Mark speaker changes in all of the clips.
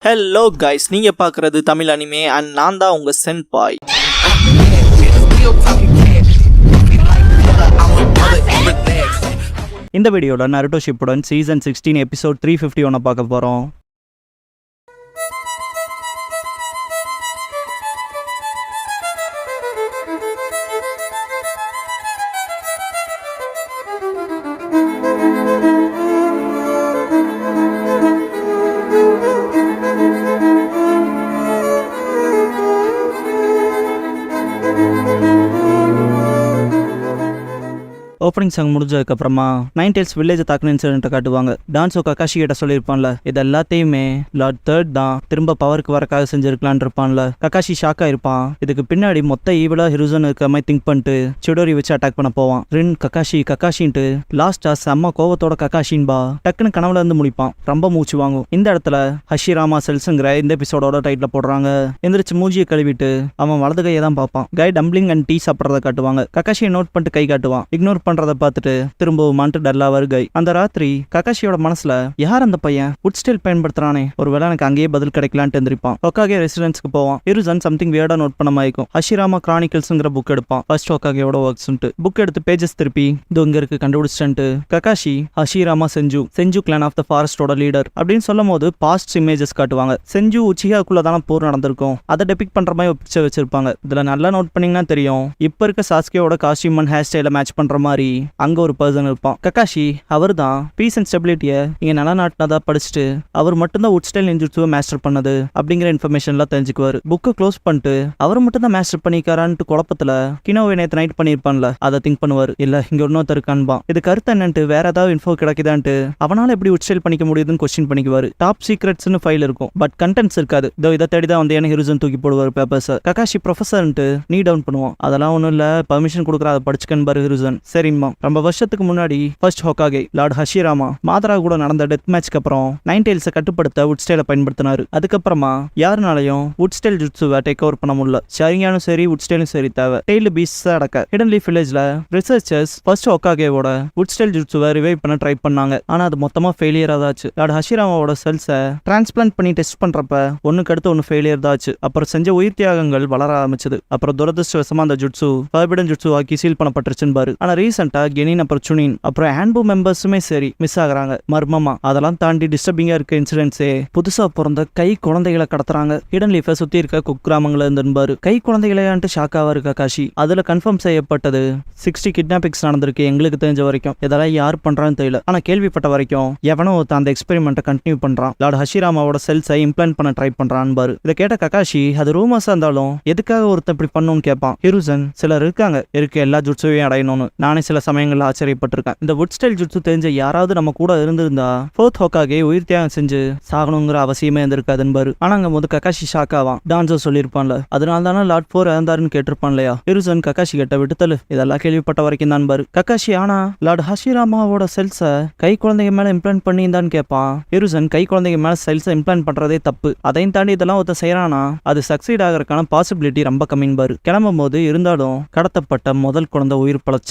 Speaker 1: Hello guys, நீங்க பார்க்குறது Tamil anime and நான் தான் உங்க சென்பாய்.
Speaker 2: இந்த வீடியோல நருட்டோ ஷிப்புடன் சீசன் 16 எபிசோட் 351 பார்க்க போறோம். ஓப்பனிங் சாங் முடிஞ்சதுக்கப்புறமா நைன் டெயில்ஸ் வில்லேஜை தாக்குன இன்சிடென்ட்டை காட்டுவாங்க. டான்ஸோ கக்காஷி கிட்ட சொல்லியிருப்பான்ல, இது எல்லாத்தையுமே லார்ட் தேர்ட் தான் திரும்ப பவருக்கு வரக்காக செஞ்சிருக்கலான் இருப்பான்ல. கக்காஷி ஷாக்கா இருப்பான். இதுக்கு பின்னாடி மொத்த ஈவலா ஹிருசன் இருக்க மாதிரி திங்க் பண்ணிட்டு சிடோரி வச்சு அட்டாக் பண்ண போவான். ரின் கக்காஷின்ட்டு லாஸ்டா செம்ம கோவத்தோட கக்காஷின்பா டக்குன்னு கனவுல இருந்து முடிப்பான். ரொம்ப மூச்சு வாங்கும். இந்த இடத்துல ஹஷிராமா செல்ஸுங்கிற இந்த எபிசோடோட டைட்டில போடுறாங்க. எந்திரிச்சு மூஞ்சியை கழுவிட்டு அவன் வலது கையை தான் பார்ப்பான். கை டம்பிளிங் அண்ட் டீ சாப்பிட்றத காட்டுவாங்க. கக்காஷியை நோட் பண்ணிட்டு கை காட்டுவான். இக்னோர் பண்றத பார்த்துட்டு திரும்பவும் டல்லா வருகை. அந்த ராத்திரி கக்காஷியோட மனசுல யார் அந்த பையன் வுட் ஸ்டைல் பயன்படுத்துறானே, ஒருவேளை எனக்கு அங்கேயே பதில் கிடைக்கலான்ட்டு எந்திரிப்பான். ஹோக்காகே ரெசிடென்ஸ்க்கு போவான். ஹிருசன் சம்திங் வியர்டா நோட் பண்ண மாய்க்கும். ஹஷிராமா கிரானிக்கல்ஸ்ங்கிற புக் எடுப்பான். ஃபர்ஸ்ட் ஹோக்காகேயோட ஒர்க்ஸ்ன்ட்டு புக் எடுத்து பேஜஸ் திருப்பி இது இங்க இருக்கு கண்டுபிடிச்சிட்டு கக்காஷி ஹஷிராமா செஞ்சு கிளான் ஆஃப் த ஃபாரஸ்டோட லீடர் அப்படின்னு சொல்லும் போது பாஸ்ட் இமேஜஸ் காட்டுவாங்க. செஞ்சு உச்சிகாக்குள்ள தானே போர் நடந்திருக்கும், அதை டெபிக் பண்ற மாதிரி பிக்சர் வச்சிருப்பாங்க. இதுல நல்லா நோட் பண்ணீங்கன்னா தெரியும், இப்ப இருக்க சாஸ்கேயோட காஸ்டியூம் அண்ட் ஹேர் ஸ்டைல மேட்ச் பண்ற மாதிரி அங்க ஒரு பர்சன் இருப்பான். கக்காஷி அவர் தான் பீஸ் அண்ட் ஸ்டெபிலிட்டியை இங்க நிலநாட்டினதா படிச்சுட்டு அவர் மட்டும்தான் வுட் ஸ்டைல் நிஞ்சுட்சுவை மாஸ்டர் பண்ணது அப்படிங்கிற இன்ஃபர்மேஷன்லாம் தெரிஞ்சுக்குவாரு. புக்கை க்ளோஸ் பண்ணிட்டு அவர் மட்டும் தான் மாஸ்டர் பண்ணிக்காரான்ட்டு குழப்பத்துல கினோவை நேற்று நைட் பண்ணியிருப்பான்ல, அதை திங்க் பண்ணுவார். இல்ல இங்க இன்னொருத்தர் இருக்கான்பான். இது கருத்து என்னன்ட்டு வேற ஏதாவது இன்ஃபோ கிடைக்குதான்ட்டு அவனால எப்படி வுட் ஸ்டைல் பண்ணிக்க முடியுதுன்னு கொஸ்டின் பண்ணிக்குவாரு. டாப் சீக்ரெட்ஸ்னு ஃபைல் இருக்கும், பட் கண்டென்ட்ஸ் இருக்காது. இதோ இதை தேடிதான் வந்து எனக்கு ஹிருசன் தூக்கி போடுவார் பேப்பர்ஸ். கக்காஷி ப்ரொஃபஸர்ன்ட்டு நீ டவுன் பண்ணுவான். அதெல்லாம் ஒன்றும் இல்ல, பர்மிஷன் கொடுக்குற அதை படிச்சுக்கன்னு பாரு ஹிருசன். சரிம்மா. ரொம்ப வருஷத்துக்கு முன்னாடி ஃபர்ஸ்ட் ஹோக்காகே லார்ட் ஹஷிராமா மாதரா கூட நடந்த டெத் மேட்ச்க்கு அப்புறம் நைன் டெயில்ஸை கட்டுப்படுத்த வுட் ஸ்டைலை பயன்படுத்தினாரு. அதுக்கப்புறமா யாருனாலையும் வுட் ஸ்டைல் ஜுட்சுவை டேக் ஓவர் பண்ண முடியல. ஷரிங்கானும் சரி வுட் ஸ்டைலும் சரி தேவை. டெய்லி பீஸ் அடக்க ஹிடன் லீஃப் வில்லேஜ்ல ரிசர்ச்சர்ஸ் ஃபர்ஸ்ட் ஹோக்காகேவோட வுட் ஸ்டைல் ஜுட்சுவை ரிவைவ் பண்ண ட்ரை பண்ணாங்க. ஆனா அது மொத்தமா ஃபெயிலியர் ஆச்சு. லார்ட் ஹஷிராமாவோட செல்ஸை டிரான்ஸ்பிளான்ட் பண்ணி டெஸ்ட் பண்றப்ப ஒண்ணுக்கு அடுத்து ஒன்னு ஃபெயிலியர் தாச்சு. அப்புறம் செஞ்ச உயிர் தியாகங்கள் வளர ஆரம்பிச்சது. அப்புறம் துரதிருஷ்டவசமா அந்த ஜுட்சு ஃபர்பிடன் ஜுட்சு ஆக்கி சீல் பண்ணப்பட்டுருச்சுன்னு பாரு. ஆனா ரீசெண்டா கெனின் அப்புறம் சுனின் அப்புறம் ஆன்பு மெம்பர்ஸுமே சரி மிஸ் ஆகுறாங்க மர்மமா. அதெல்லாம் தாண்டி டிஸ்டர்பிங்கா இருக்க இன்சிடென்ட்ஸே புதுசா பிறந்த கை குழந்தைகளை கடத்துறாங்க. ஹிடன் லீஃபை சுத்தி இருக்க குக்கிராமங்கள இருந்துபாரு. கை குழந்தைகளையான்ட்டு ஷாக்காவா இருக்கா காஷி. அதுல கன்ஃபார்ம் செய்யப்பட்டது 60 கிட்னாப்பிங்ஸ் நடந்திருக்கு எங்களுக்கு தெரிஞ்ச வரைக்கும். இதெல்லாம் யார் பண்றான்னு தெரியல. ஆனா கேள்விப்பட்ட வரைக்கும் எவனோ அந்த எக்ஸ்பெரிமெண்ட்டை கண்டினியூ பண்றான். லார்ட் ஹஷிராமாவோட செல்ஸை இம்ப்ளான்ட் பண்ண ட்ரை பண்றான் பாரு. இதை கேட்ட கக்காஷி அது ரூமர்ஸா இருந்தாலும் எதுக்காக ஒருத்தன் இப்படி பண்ணுன்னு கேட்பான். ஹிருசன் சிலர் இருக்காங்க எல்லா ஜுட்சுவையும் அடையணும்னு. நானே சில சமயங்கள்ல ஆச்சரியப்பட்டிருக்கேன். இந்த வுட் ஸ்டைல் ஜுட்சு தெரிஞ்ச யாராவது நம்ம கூட இருந்திருந்தா ஃபோர்த் ஹோக்காகே உயிர் தியாகம் செஞ்சு சாகணுங்கிற அவசியமே இருந்திருக்காதுன்னு பாரு. ஆனா அங்க போது கக்காஷி ஷாக்காவான். டான்ஸோ சொல்லியிருப்பான்ல, அதனால தானே லார்ட் 4 இறந்தாருன்னு கேட்டிருப்பான் இல்லையா. ஹிருசன் கக்காஷி கிட்ட விட்டுத்தலு, இதெல்லாம் கேள்விப்பட்ட வரைக்கும் தான் பாரு. கக்காஷி ஆனா லார்ட் ஹஷிராமாவோட செல்ஸை கை குழந்தைங்க மேல இம்ப்ளான்ட் பண்ணியிருந்தான்னு கேட்பான். ஹிருசன் கை குழந்தைங்க மேல செல்ஸை இம்ப்ளான்ட் பண்றதே தப்பு, அதையும் தாண்டி இதெல்லாம் ஒருத்த செய்யறானா அது சக்சீட் ஆகிறதுக்கான பாசிபிலிட்டி ரொம்ப கம்மின்னு பாரு. கிளம்பும் போது இருந்தாலும் கடத்தப்பட்ட முதல் குழந்தை உயிர்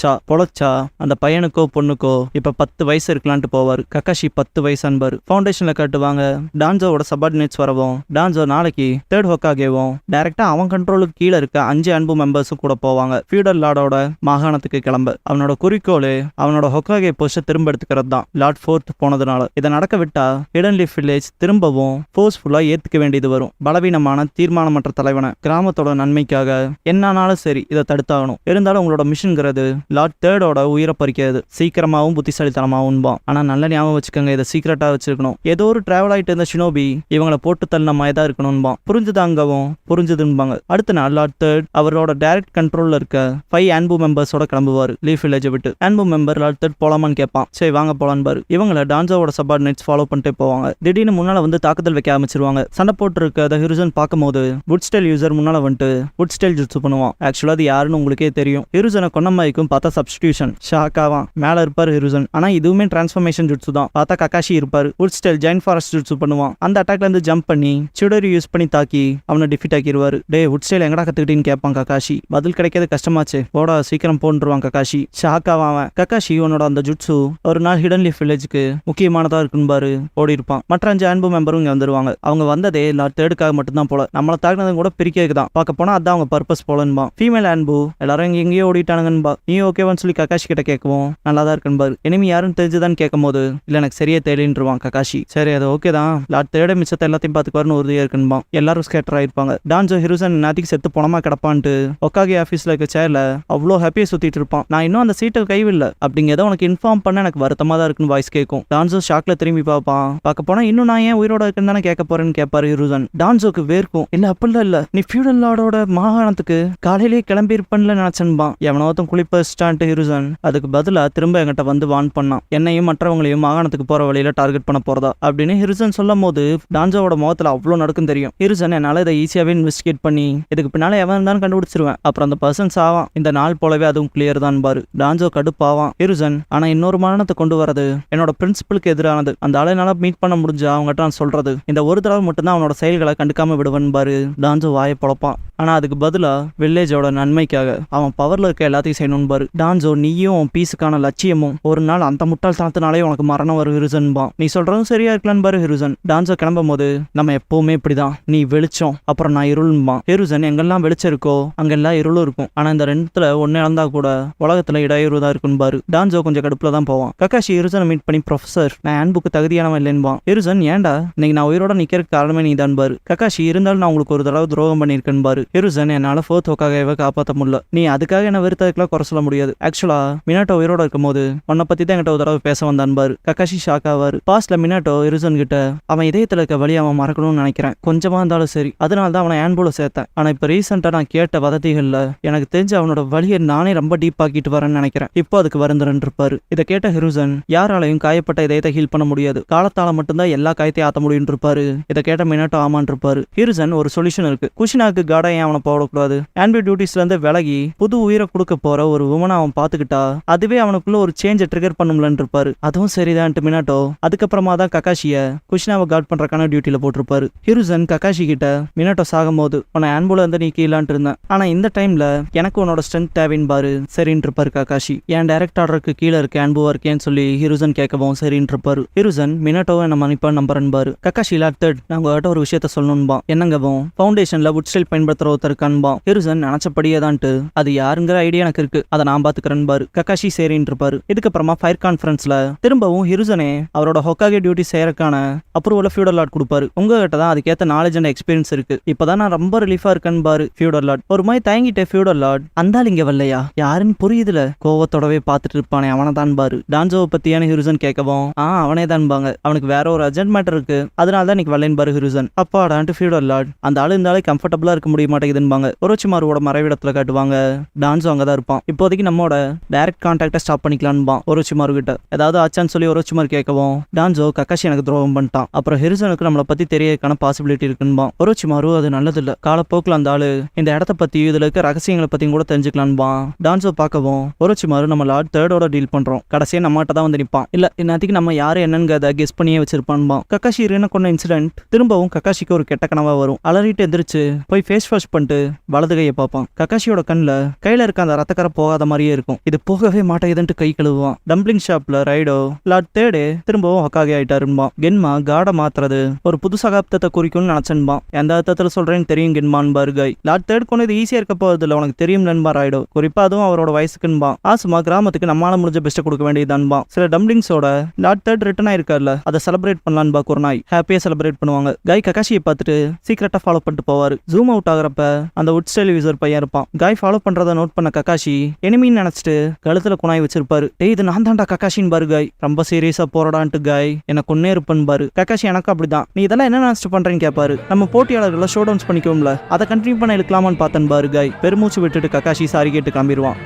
Speaker 2: பொழைச்சா அந்த பையனுக்கோ பொண்ணுக்கோ இப்ப 10 வயசு இருக்கலான்ட்டு போவாரு. கக்காஷி 10 வயசு அன்பாரு. ஃபவுண்டேஷன்ல காட்டுவாங்க. டான்ஸோட சபார்டினேட்ஸ் வரவும் டான்ஸோ நாளைக்கு தேர்ட் ஹோக்காகேவும் டைரக்டா அவன் கண்ட்ரோலுக்கு கீழே இருக்க 5 அன்பு மெம்பர்ஸும் கூட போவாங்க. ஃபியூடல் லார்டோட மாகாணத்துக்கு கிளம்ப. அவனோட குறிக்கோளே அவனோட ஹோக்காகே போஸ்ட திரும்ப எடுத்துக்கிறது தான். லார்ட் 4 போனதுனால இதை நடக்க விட்டா ஹிடன் லீஃப் வில்லேஜ் திரும்பவும் ஃபோர்ஸ்ஃபுல்லா ஏத்துக்க வேண்டியது வரும். பலவீனமான தீர்மானமற்ற தலைவனை கிராமத்தோட நன்மைக்காக என்னானாலும் சரி இதை தடுத்தாகணும். இருந்தாலும் உங்களோட மிஷன்ங்கிறது லார்ட் தேர்டோட உயிரை பறிக்கிறது. சீக்கிரமாவும் புத்திசாலித்தனமாவும். ஆனா நல்ல ஞாபகம் வச்சுக்கோங்க, இதை சீக்கிரட்டா வச்சிருக்கணும். ஏதோ ஒரு டிராவல் ஆயிட்டு இருந்த ஷினோபி இவங்களை போட்டு தள்ளின மாதிரி தான் இருக்கணும்பா. புரிஞ்சுதாங்கவும் புரிஞ்சுதுன்பாங்க. அடுத்த நாள் லார்ட் தேர்ட் அவரோட டைரக்ட் கண்ட்ரோல்ல இருக்க 5 ஆன்பு மெம்பர்ஸோட கிளம்புவாரு லீஃப் வில்லேஜை விட்டு. ஆன்பு மெம்பர் லார்ட் தேர்ட் போலாமான்னு கேட்பான். சரி வாங்க போலான்னு பாரு. இவங்களை டான்ஸோட சபார்டினேட்ஸ் ஃபாலோ பண்ணிட்டே போவாங்க. திடீர்னு முன்னால வந்து தாக்குதல் வைக்க ஆரம்பிச்சிருவாங்க. சண்டை போட்டு இருக்க ஹிருசன் பார்க்கும் போது வுட் ஸ்டைல் யூசர் முன்னால வந்துட்டு வுட் ஸ்டைல் ஜுட்சு பண்ணுவான். ஆக்சுவலா அது யாருன்னு உங்களுக்கே தெரியும். ஹிருசனை கொன்னமாய்க்கும் பார்த்தா சப்ஸ்டியூட் சப்ஸ்டியூஷன் ஷாக் ஆவான். மேல இருப்பாரு ஹிருசன். ஆனா இதுவுமே டிரான்ஸ்ஃபர்மேஷன் ஜுட்ஸு தான். பார்த்தா ககாஷி இருப்பாரு. உட் ஸ்டைல் ஜெயின் ஃபாரஸ்ட் ஜுட்ஸு பண்ணுவான். அந்த அட்டாக்ல இருந்து ஜம்ப் பண்ணி சுடரி யூஸ் பண்ணி தாக்கி அவனை டிஃபீட் ஆக்கிடுவாரு. டே உட் ஸ்டைல் எங்கடா கத்துக்கிட்டேன்னு கேட்பான் ககாஷி. பதில் கிடைக்கிறது கஷ்டமாச்சு, போடா சீக்கிரம் போன்றுவான் ககாஷி. ஷாக் ஆவான். ககாஷி உன்னோட அந்த ஜுட்ஸு ஒரு நாள் ஹிடன் லீஃப் வில்லேஜுக்கு முக்கியமானதா இருக்குன்னு பாரு ஓடி இருப்பான். மற்ற 5 அன்பு மெம்பரும் இங்க வந்துருவாங்க. அவங்க வந்ததே லார்ட் தேர்டுக்காக மட்டும்தான் போல. நம்மள தாக்குனது கூட பிரிக்கிறதுக்கு தான். பார்க்க போனா அதான் அவங்க பர்பஸ் போலன்பா. ஃபீமேல் அன்பு எல்லாரும் இங்க எங்கேயோ ஓடிட்டானுங்கன்பா. நீ ஓகேவான்னு சொல்லி ககாஷி கிட்ட கேட்கவும் நல்லா தான் இருக்குன்னு இனிமே யாரும் தெரிஞ்சுதான் கேட்கும் போது இல்ல எனக்கு சரியா தெரியலன்றுவான் ககாஷி. சரி அது ஓகே தான், லார்ட் தேர்ட மிச்சத்தை எல்லாத்தையும் பார்த்துக்குவாருன்னு உறுதியா இருக்குன்பா. எல்லாரும் ஸ்கேட்டர் ஆயிருப்பாங்க. டான்ஜோ ஹிருசன் நாத்திக்கு செத்து பணமா கிடப்பான்ட்டு ஒக்காகி ஆஃபீஸ்ல இருக்க சேர்ல அவ்வளோ ஹாப்பியா சுத்திட்டு இருப்பான். நான் இன்னும் அந்த சீட்டை கைவில்ல அப்படிங்கிறத உனக்கு இன்ஃபார்ம் பண்ண எனக்கு வருத்தமா தான் இருக்குன்னு வாய்ஸ் கேட்கும். டான்ஜோ ஷாக்ல திரும்பி பார்ப்பான். பார்க்க போனா இன்னும் நான் ஏன் உயிரோட இருக்குன்னு தானே கேட்க போறேன்னு கேட்பாரு ஹிருசன். டான்ஜோக்கு வேர்க்கும். இல்ல அப்படிலாம் இல்ல, நீ ஃபியூடல் லார்டோட மாகாணத்துக்கு காலையிலேயே கிளம்பி இருப்பேன்ல நினைச்சன்பான். எவனோத்தம் குளிப்பஸ்டான்ட்டு ஹிருசன் அதுக்கு பதிலா திரும்ப என்கிட்ட வந்து வான் பண்ணான். என்னையும் மற்றவங்களையும் மாகாணத்துக்கு போற வழியில டார்கெட் பண்ண போறதா அப்படின்னு ஹிருசன் சொல்லும் போது டான்ஜோவோட முகத்துல அவ்வளோ நடக்கும் தெரியும். ஹிருசன் என்னால இதை ஈஸியாவே இன்வெஸ்டிகேட் பண்ணி இதுக்கு பின்னால எவன் இருந்தாலும் கண்டுபிடிச்சிருவேன். அப்புறம் அந்த பர்சன்ஸ் ஆவான். இந்த நாள் போலவே அதுவும் கிளியர் தான் பாரு. டான்ஜோ கடுப்பாவான். ஹிருசன் ஆனா இன்னொரு மரணத்தை கொண்டு வரது என்னோட பிரின்சிபலுக்கு எதிரானது. அந்த ஆளை என்னால மீட் பண்ண முடிஞ்சா அவங்ககிட்ட நான் சொல்றது இந்த ஒரு தடவை மட்டும்தான் அவனோட செயல்களை கண்டுக்காம விடுவன் பாரு. டான்ஜோ வாயை பொழப்பான். ஆனா அதுக்கு பதிலா வில்லேஜோட நன்மைக்காக அவன் பவர்ல இருக்க எல்லாத்தையும் செய்யணும் பாரு. டான்ஜோ நீயும் பீஸுக்கான லட்சியமும் ஒரு நாள் அந்த முட்டாள்தனத்தினாலே உனக்கு மரணம் வரும் ஹிருசன்பா. நீ சொல்றதும் சரியா இருக்கலான்னு பாரு ஹிருசன். டான்ஜோ கிளம்பும் போது நம்ம எப்பவுமே இப்படிதான், நீ வெளிச்சம் அப்புறம் நான் இருள்பா. ஹிருசன் எங்கெல்லாம் வெளிச்சம் இருக்கோ அங்கெல்லாம் இருளும் இருக்கும். ஆனா இந்த ரெண்டுத்துல ஒன்னு இழந்தா கூட உலகத்துல இடையூறு தான் இருக்கும் பாரு. டான்ஜோ கொஞ்சம் கடுப்புல தான் போவான். ககாஷி ஹிருசனை மீட் பண்ணி ப்ரொஃபசர் நான் ஹேண்ட்புக்கு தகுதியானவன் இல்லைன்பா. ஹிருசன் ஏன்டா இன்னைக்கு நான் உயிரோட நிக்கிறதுக்கு காரணமே நீ தான் பாரு. ககாஷி இருந்தாலும் நான் உங்களுக்கு ஒரு தடவை துரோகம் பண்ணிருக்கேன் பாரு. ஹிருசன் என்னால ஃபோர்த் ஹோக்காகவே காப்பாற்ற முடியல. நீ அதுக்காக என்ன வெறுத்ததுக்கெல்லாம் குறை சொல்ல முடியாது. ஆக்சுவலா மினாட்டோ உயிரோட இருக்கும் போது உன்னை பத்தி தான் என்கிட்ட ஒரு தடவை பேச வந்தான் பாரு. ககாஷி ஷாக் ஆவாரு. பாஸ்ட்ல மினாட்டோ ஹிருசன் கிட்ட அவன் இதயத்துல இருக்க வழி அவன் மறக்கணும்னு நினைக்கிறேன், கொஞ்சமா இருந்தாலும் சரி, அதனால தான் அவனை ஹேண்ட்போல சேர்த்தேன். ஆனா இப்ப ரீசெண்டா நான் கேட்ட வதந்திகள்ல எனக்கு தெரிஞ்ச அவனோட வழியை நானே ரொம்ப டீப் ஆக்கிட்டு வரேன்னு நினைக்கிறேன். இப்போ அதுக்கு வருந்துறன் இருப்பாரு. இதை கேட்ட ஹிருசன் யாராலையும் காயப்பட்ட இதயத்தை ஹீல் பண்ண முடியாது, காலத்தால மட்டும்தான் எல்லா காயத்தையும் ஆத்த முடியும் இருப்பாரு. இதை கேட்ட மினாட்டோ ஆமான் இருப்பாரு. ஹிருசன் ஒரு சொல்யூஷன் இருக்கு. குஷினாக்கு காடா ஏன் அவனை போடக்கூடாது? ஹேண்ட்பி டியூட்டிஸ்ல இருந்து விலகி புது உயிரை கொடுக்க போற ஒரு உமனை அவன் பாத்துக்கிட்டா அதுவே அவனுக்குள்ள ஒரு சேஞ்சை ட்ரிகர் பண்ணும்லன்னு இருப்பாரு. அதுவும் சரிதான்ட்டு மினாட்டோ அதுக்கப்புறமா தான் ககாஷிய குஷினாவை கார்ட் பண்றக்கான டியூட்டில போட்டிருப்பாரு. ஹிருசன் ககாஷி கிட்ட மினாட்டோ சாகும் போது உன்னை ஹேண்ட்போல இருந்து நீ கீழான்ட்டு இருந்தேன், ஆனா இந்த டைம்ல எனக்கு உன்னோட ஸ்ட்ரென்த் தேவைன்னு பாரு சரின்னு இருப்பாரு ககாஷி. என் டைரக்ட் ஆர்டருக்கு கீழே இருக்க ஹேண்ட்போவா இருக்கேன்னு சொல்லி ஹிருசன் கேட்கவும் சரின்னு இருப்பாரு. ஹிருசன் மினாட்டோவை என்ன மன்னிப்பா நம்புறேன் பாரு. ககாஷி லாக்டட் நான் உங்ககிட்ட ஒரு விஷயத்த சொல்லணும்பா. என்னங்கவும் ஃபவுண்டேஷன்ல வுட் ஸ்டைல் பயன்படுத்துற ஒருத்தருக்கான்பா. ஹிருசன் நினைச்சபடியே தான்ட்டு அது யாருங்கிற ஐடியா எனக்கு இருக்கு, அதை நான் பாத்துக்கிறேன் பாரு. ககாஷி சரின்னு இருப்பாரு. இதுக்கப்புறமா ஃபயர் கான்ஃபரன்ஸ்ல திரும்பவும் ஹிருசனே அவரோட ஹொக்காகே டியூட்டி செய்யறதுக்கான அப்ரூவல ஃபியூடல் லார்ட் கொடுப்பாரு. உங்ககிட்ட தான் அதுக்கேற்ற நாலேஜ் அண்ட் எக்ஸ்பீரியன்ஸ் இருக்கு, இப்பதான் நான் ரொம்ப ரிலீஃபா இருக்கேன்னு பாரு. ஃபியூடல் லார்ட் ஒரு மாதிரி தயங்கிட்டே ஃபியூடல் லார்ட் அந்தால் இங்க வரலையா யாருன்னு புரியுதுல கோவத்தோடவே பார்த்துட்டு இருப்பானே அவனை தான் பாரு. டான்ஜோவை பத்தியான ஹிருசன் கேட்கவும் அவனே தான் பாங்க, அவனுக்கு வேற ஒரு அர்ஜென்ட் மேட்டர் இருக்கு அதனால தான் இன்னைக்கு வரலேன்னு பாரு ஹிருசன். அப்பாடான்ட்டு ஃபியூடல் லார்ட் அந்த ஆளு இந்த ஆளு கம்ஃபர்டபுளா இருக்க முடிய மாட்டேங்குதுன்னு ஒரோச்சிமாருவோட மறைவிடத்துல காட்டுவாங்க. டான்ஜோ அங்கதான் இருப்பான். இப்போதைக்கு நம்மோட டைரக்ட் கான்டாக்டை ஸ்டாப் பண்ணிக்கலான்பா ஒரோச்சிமாரு கிட்ட. ஏதாவது ஆச்சான்னு சொல்லி ஒரோச்சிமாரு கேட்கவும் டான்ஜோ ககாஷி எனக்கு துரோகம் பண்ணிட்டான், அப்புறம் ஹிருசனுக்கு நம்மளை பத்தி தெரியக்கான பாசிபிலிட்டி இருக்குன்பா. ஒரோச்சிமாரு அது நல்லதில்ல, காலப்போக்கில் அந்த ஆளு இந்த இடத்த பத்தி இதுல இருக்க ரகசியங்களை பத்தியும் கூட தெரிஞ்சுக்கலான்பா. டான்ஜோ பார்க்கவும் ஒரோச்சிமாரு நம்ம லார்ட் தேர்டோட டீல் பண்றோம், கடைசியா நம்மகிட்ட தான் வந்து நிற்பான். இல்ல இன்னத்துக்கு நம்ம யாரு என்னங்கிறத கெஸ் பண்ணியே வச்சிருப்பான்பா. ககாஷி என்ன கொண்ட இன்சிடென்ட் திரும்பவும் ககாஷிக்கு ஒரு கெட்ட கனவா வரும். அலறிட்டு எந்திரிச்சு போய் ஃபேஸ் வாஷ் பண்ணிட்டு வலது கையை பார்ப்பான். ககாஷியோட கண்ணுல கையில இருக்க அந்த ரத்தக்கரை போகாத மாதிரியே இருக்கும். இது போகவே மாட்டேங்குதுன்ட்டு கை கழுவுவான். டம்பிளிங் ஷாப்ல ரைடோ லார்ட் தேர்டே திரும்பவும் ஹொக்காகே ஆயிட்டாருன்பா. கென்மா காட மாத்துறது ஒரு புது சகாப்தத்தை குறிக்கும்னு நினைச்சன்பா. எந்த அர்த்தத்துல சொல்றேன்னு தெரியும் கென்மான் பாருகாய். லார்ட் தேர்ட் கொண்டு இது ஈஸியா இருக்க போறது இல்ல, உனக்கு தெரியும் நண்பா ரைடோ, குறிப்பா அதுவும் அவரோட வயசுக்குன்பா. ஆசுமா கிராமத்துக்கு நம்மளால முடிஞ்ச பெஸ்ட் கொடுக்க வேண்டியதான்பா. சில டம்பிளிங்ஸோட லார்ட் தேர்ட் ரிட்டர்ன் ஆயிருக்காருல அதை செலிப்ரேட் பண்ணலான்பா. குர்னாய் ஹாப்பியா செலிப்ரேட் பண்ணுவாங்க. காய் ககாஷியை பார்த்துட்டு சீக்கிரட்டா ஃபாலோ பண்ணிட்டு போவாரு. ஜூம் அவுட் ஆகிறப்ப அந்த வுட் ஸ்டைல் யூசர் பையன் இருப்பான். காய் ஃபாலோ பண்றதை நோட் பண்ண ககாஷி எனிமின்னு நினைச்சிட்டு கழுத்துல குனாய் வச்சிருப்பாரு. டேய் இது நான் தான்டா ககாஷின்னு பாரு காய், ரொம்ப சீரியஸா போறடான்ட்டு காய் என்ன கொன்னே இருப்பேன்னு பாரு. ககாஷி எனக்கு அப்படிதான், நீ இதெல்லாம் என்ன நினைச்சிட்டு பண்றேன்னு கேட்பாரு. நம்ம போட்டியாளர்களை ஷோ டவுன்ஸ் பண்ணிக்கோம்ல அதை கண்டினியூ பண்ண எடுக்கலாமான்னு பார்த்தன் பாரு காய். பெருமூச்சு விட்டுட்டு ககாஷி சாரி கேட்டு கிளம்பிடுவான்.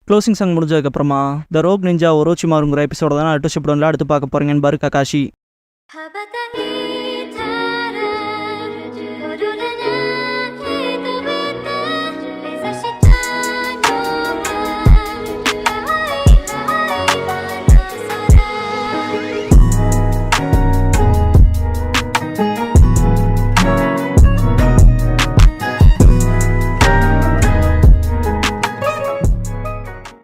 Speaker 2: க்ளோசிங் சாங் முடிஞ்சதுக்கப்புறமா த ரோக் நிஞ்சா ஒரோச்சிமாருங்கிற எபிசோட தான் அடுத்த ஷிப்டோன்ல அடுத்து பார்க்க போறீங்கன்னு பாரு ககாஷி.